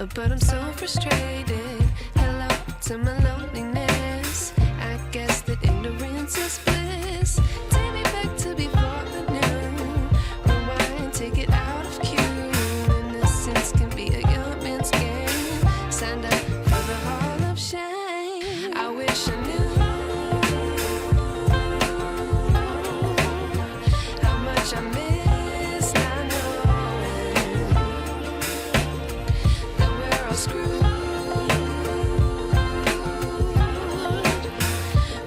but I'm so frustrated. Hello to my loneliness. I guess that ignorance is bliss. Take me back to before I knew. Rewind, take it out of cue. Innocence can be a young man's game. Signed up for the hall of shame. I wish I knew how much I miss not knowing that we're all screwed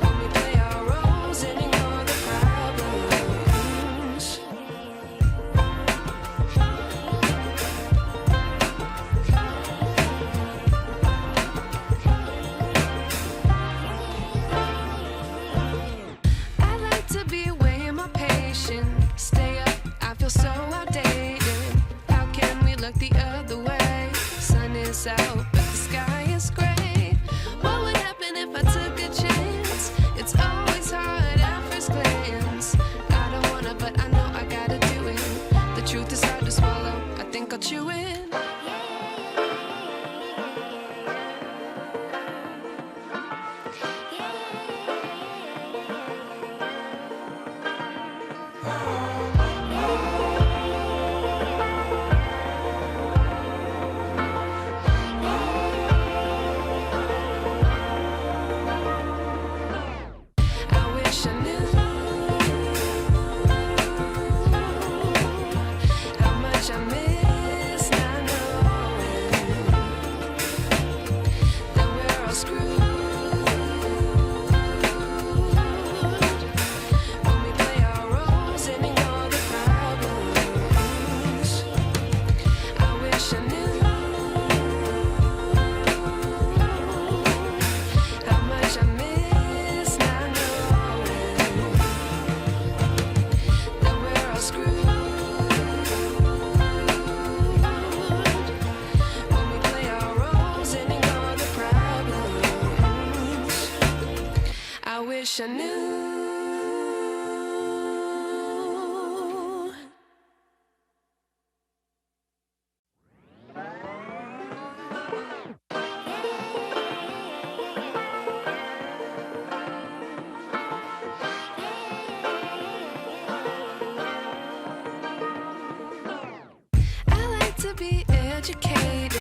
when we play our roles and ignore the problems. I'd like to be away in my patience. Stay up, I feel so outdated. How can we look the other way? Sun is out, but the sky is gray. What would happen if I took a chance? It's always hard at first glance. I don't wanna, but I know I gotta do it. The truth is hard to swallow, I think I'll chew it. I wish I knew how much I miss not knowing that we're all screwed when we play our roles and ignore the problems. I wish I knew how much I miss not knowing that we're all screwed when we play our roles and ignore the problems. I wish I knew. I like to be educated.